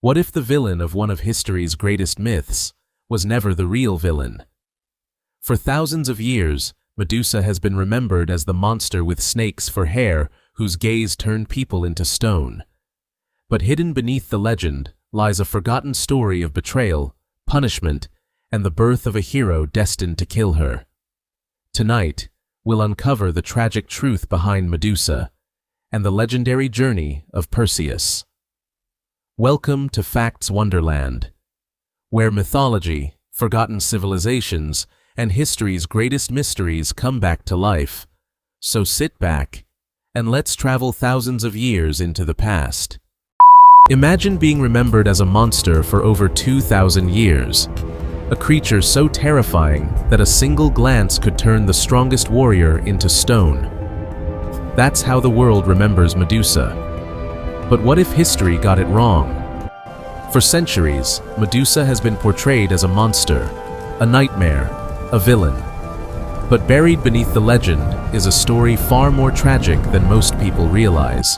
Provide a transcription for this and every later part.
What if the villain of one of history's greatest myths was never the real villain? For thousands of years, Medusa has been remembered as the monster with snakes for hair whose gaze turned people into stone. But hidden beneath the legend lies a forgotten story of betrayal, punishment, and the birth of a hero destined to kill her. Tonight, we'll uncover the tragic truth behind Medusa and the legendary journey of Perseus. Welcome to Facts Wonderland, where mythology, forgotten civilizations, and history's greatest mysteries come back to life. So sit back, and let's travel thousands of years into the past. Imagine being remembered as a monster for over 2,000 years, a creature so terrifying that a single glance could turn the strongest warrior into stone. That's how the world remembers Medusa. But what if history got it wrong? For centuries, Medusa has been portrayed as a monster, a nightmare, a villain. But buried beneath the legend is a story far more tragic than most people realize.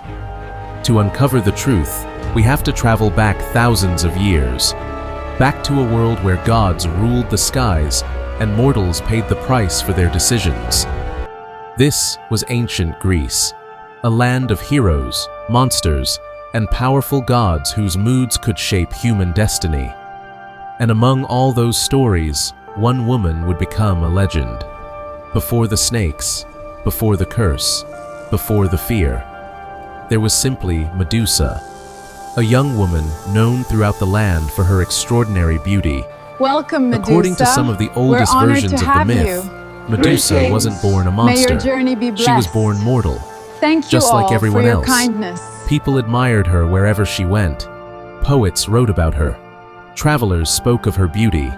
To uncover the truth, we have to travel back thousands of years, back to a world where gods ruled the skies and mortals paid the price for their decisions. This was ancient Greece, a land of heroes, monsters, and powerful gods whose moods could shape human destiny. And among all those stories, one woman would become a legend. Before the snakes, before the curse, before the fear, there was simply Medusa, a young woman known throughout the land for her extraordinary beauty. Welcome, Medusa. According to some of the oldest versions of the myth, Medusa wasn't born a monster. May your journey be blessed. She was born mortal. Thank you just like all everyone for your else. kindness. People admired her wherever she went. Poets wrote about her. Travelers spoke of her beauty.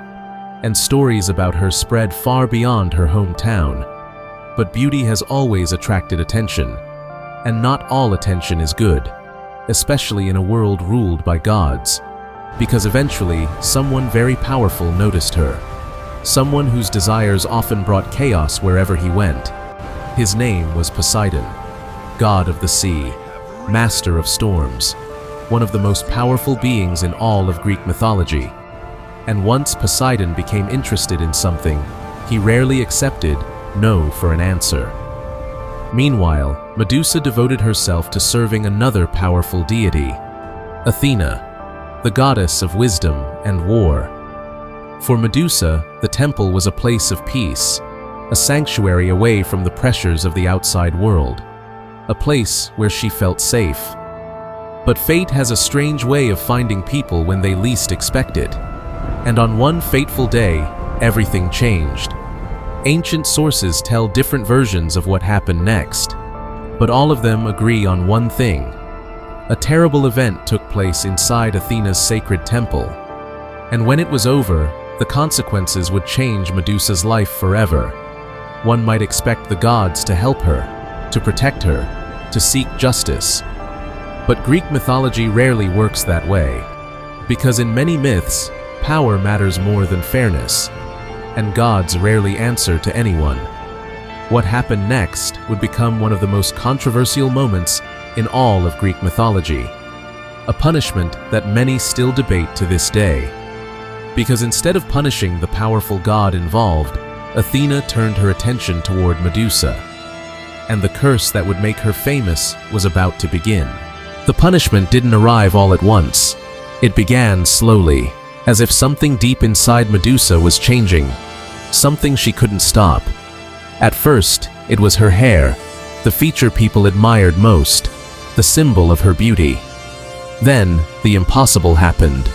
And stories about her spread far beyond her hometown. But beauty has always attracted attention. And not all attention is good, especially in a world ruled by gods. Because eventually, someone very powerful noticed her. Someone whose desires often brought chaos wherever he went. His name was Poseidon, god of the sea, master of storms, one of the most powerful beings in all of Greek mythology. And once Poseidon became interested in something, he rarely accepted no for an answer. Meanwhile, Medusa devoted herself to serving another powerful deity, Athena, the goddess of wisdom and war. For Medusa, the temple was a place of peace, a sanctuary away from the pressures of the outside world, a place where she felt safe. But fate has a strange way of finding people when they least expect it. And on one fateful day, everything changed. Ancient sources tell different versions of what happened next, but all of them agree on one thing. A terrible event took place inside Athena's sacred temple. And when it was over, the consequences would change Medusa's life forever. One might expect the gods to help her, to protect her, to seek justice. But Greek mythology rarely works that way, because in many myths, power matters more than fairness, and gods rarely answer to anyone. What happened next would become one of the most controversial moments in all of Greek mythology, a punishment that many still debate to this day. Because instead of punishing the powerful god involved, Athena turned her attention toward Medusa, and the curse that would make her famous was about to begin. The punishment didn't arrive all at once. It began slowly, as if something deep inside Medusa was changing, something she couldn't stop. At first, it was her hair, the feature people admired most, the symbol of her beauty. Then, the impossible happened.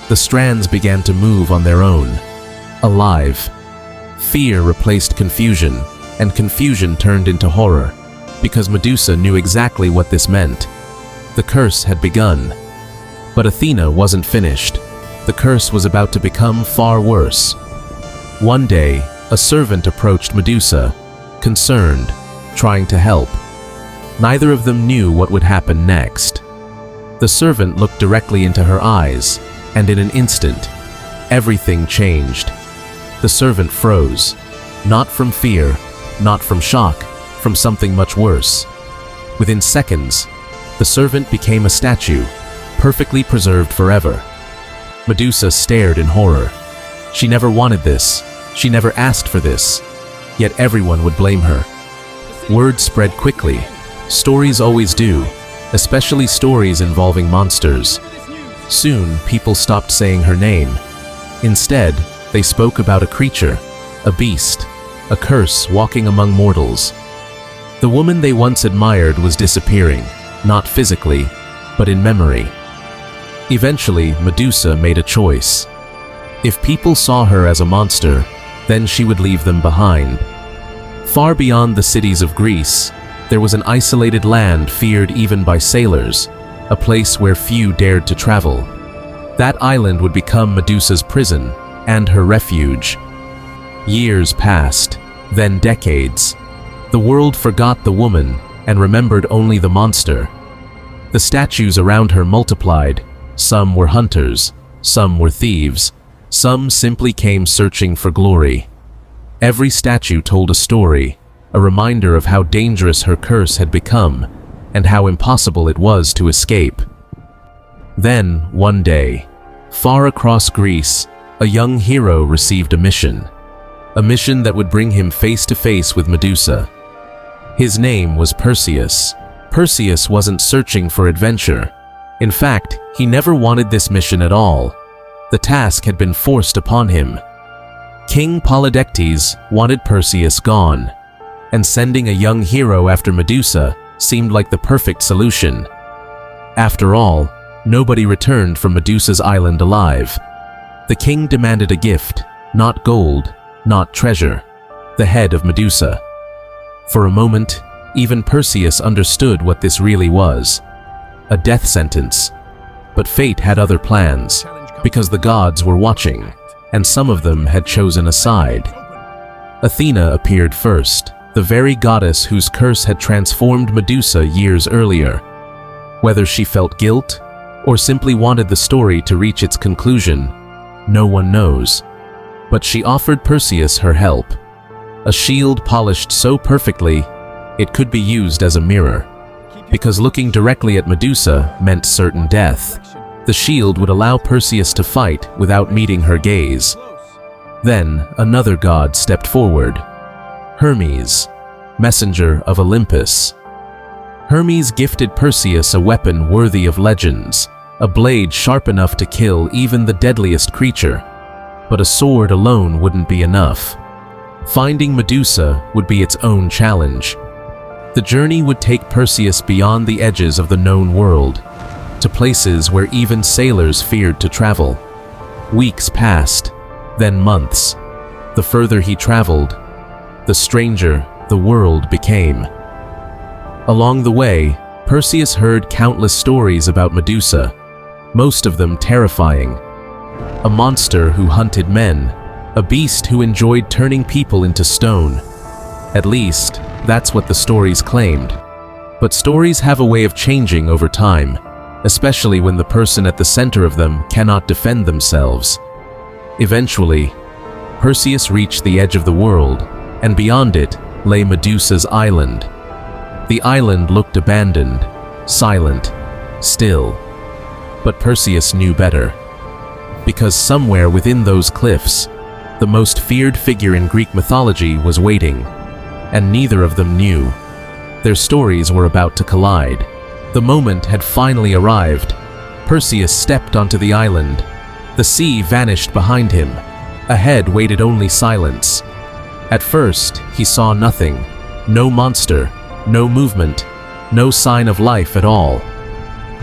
The strands began to move on their own, alive. Fear replaced confusion, and confusion turned into horror, because Medusa knew exactly what this meant. The curse had begun. But Athena wasn't finished. The curse was about to become far worse. One day, a servant approached Medusa, concerned, trying to help. Neither of them knew what would happen next. The servant looked directly into her eyes, and in an instant, everything changed. The servant froze, not from fear, not from shock, from something much worse. Within seconds, the servant became a statue, perfectly preserved forever. Medusa stared in horror. She never wanted this. She never asked for this. Yet everyone would blame her. Word spread quickly. Stories always do, especially stories involving monsters. Soon, people stopped saying her name. Instead, they spoke about a creature, a beast, a curse walking among mortals. The woman they once admired was disappearing, not physically, but in memory. Eventually, Medusa made a choice. If people saw her as a monster, then she would leave them behind. Far beyond the cities of Greece, there was an isolated land feared even by sailors, a place where few dared to travel. That island would become Medusa's prison and her refuge. Years passed, then decades. The world forgot the woman and remembered only the monster. The statues around her multiplied. Some were hunters, some were thieves, some simply came searching for glory. Every statue told a story, a reminder of how dangerous her curse had become and how impossible it was to escape. Then, one day, far across Greece, a young hero received a mission that would bring him face to face with Medusa. His name was Perseus. Perseus wasn't searching for adventure. In fact, he never wanted this mission at all. The task had been forced upon him. King Polydectes wanted Perseus gone, and sending a young hero after Medusa seemed like the perfect solution. After all, nobody returned from Medusa's island alive. The king demanded a gift, not gold, not treasure, the head of Medusa. For a moment, even Perseus understood what this really was. A death sentence. But fate had other plans, because the gods were watching, and some of them had chosen a side. Athena appeared first, the very goddess whose curse had transformed Medusa years earlier. Whether she felt guilt, or simply wanted the story to reach its conclusion, no one knows. But she offered Perseus her help. A shield polished so perfectly, it could be used as a mirror. Because looking directly at Medusa meant certain death, the shield would allow Perseus to fight without meeting her gaze. Then, another god stepped forward. Hermes, messenger of Olympus. Hermes gifted Perseus a weapon worthy of legends, a blade sharp enough to kill even the deadliest creature. But a sword alone wouldn't be enough. Finding Medusa would be its own challenge. The journey would take Perseus beyond the edges of the known world, to places where even sailors feared to travel. Weeks passed, then months. The further he traveled, the stranger the world became. Along the way, Perseus heard countless stories about Medusa, most of them terrifying. A monster who hunted men, a beast who enjoyed turning people into stone. At least, that's what the stories claimed. But stories have a way of changing over time, especially when the person at the center of them cannot defend themselves. Eventually, Perseus reached the edge of the world, and beyond it lay Medusa's island. The island looked abandoned, silent, still. But Perseus knew better. Because somewhere within those cliffs, the most feared figure in Greek mythology was waiting, and neither of them knew. Their stories were about to collide. The moment had finally arrived. Perseus stepped onto the island. The sea vanished behind him. Ahead waited only silence. At first, he saw nothing. No monster, no movement, no sign of life at all.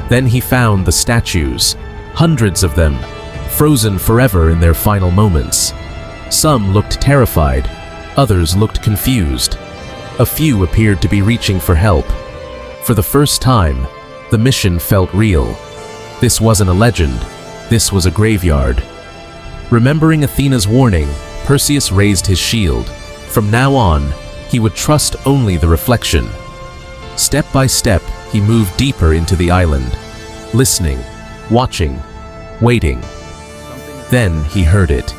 Then he found the statues, hundreds of them, frozen forever in their final moments. Some looked terrified, others looked confused. A few appeared to be reaching for help. For the first time, the mission felt real. This wasn't a legend, this was a graveyard. Remembering Athena's warning, Perseus raised his shield. From now on, he would trust only the reflection. Step by step, he moved deeper into the island, listening, watching, waiting. Then he heard it.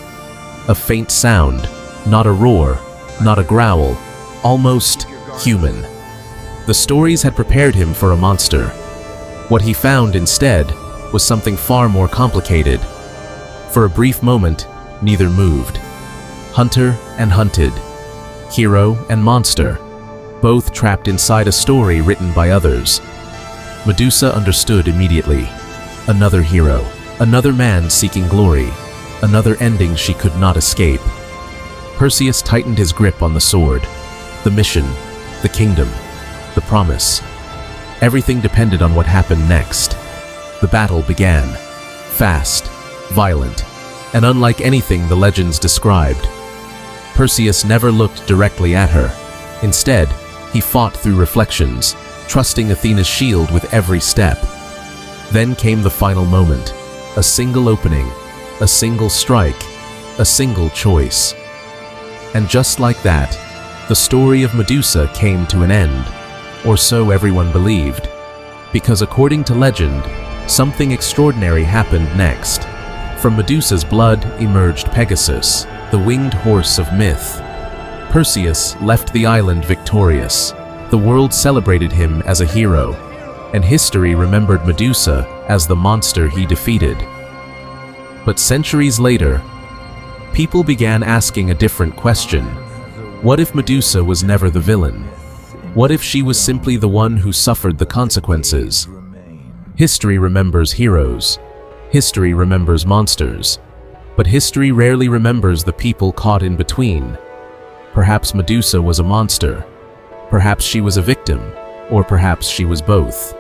A faint sound, not a roar, not a growl, almost human. The stories had prepared him for a monster. What he found instead was something far more complicated. For a brief moment, neither moved. Hunter and hunted, hero and monster, both trapped inside a story written by others. Medusa understood immediately. Another hero, another man seeking glory, another ending she could not escape. Perseus tightened his grip on the sword. The mission, the kingdom, the promise. Everything depended on what happened next. The battle began. Fast, violent, and unlike anything the legends described. Perseus never looked directly at her. Instead, he fought through reflections, trusting Athena's shield with every step. Then came the final moment. A single opening, a single strike, a single choice. And just like that, the story of Medusa came to an end, or so everyone believed. Because according to legend, something extraordinary happened next. From Medusa's blood emerged Pegasus, the winged horse of myth. Perseus left the island victorious. The world celebrated him as a hero, and history remembered Medusa as the monster he defeated. But centuries later, people began asking a different question. What if Medusa was never the villain? What if she was simply the one who suffered the consequences? History remembers heroes. History remembers monsters. But history rarely remembers the people caught in between. Perhaps Medusa was a monster. Perhaps she was a victim. Or perhaps she was both.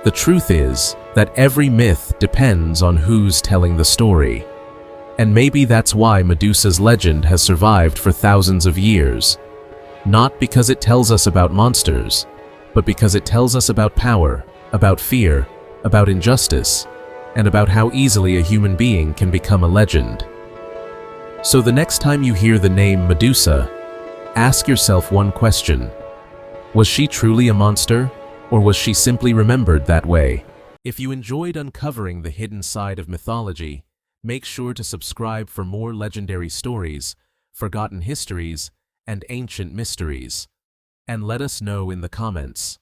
The truth is that every myth depends on who's telling the story. And maybe that's why Medusa's legend has survived for thousands of years. Not because it tells us about monsters, but because it tells us about power, about fear, about injustice, and about how easily a human being can become a legend. So the next time you hear the name Medusa, ask yourself one question. Was she truly a monster, or was she simply remembered that way? If you enjoyed uncovering the hidden side of mythology, make sure to subscribe for more legendary stories, forgotten histories, and ancient mysteries. And let us know in the comments.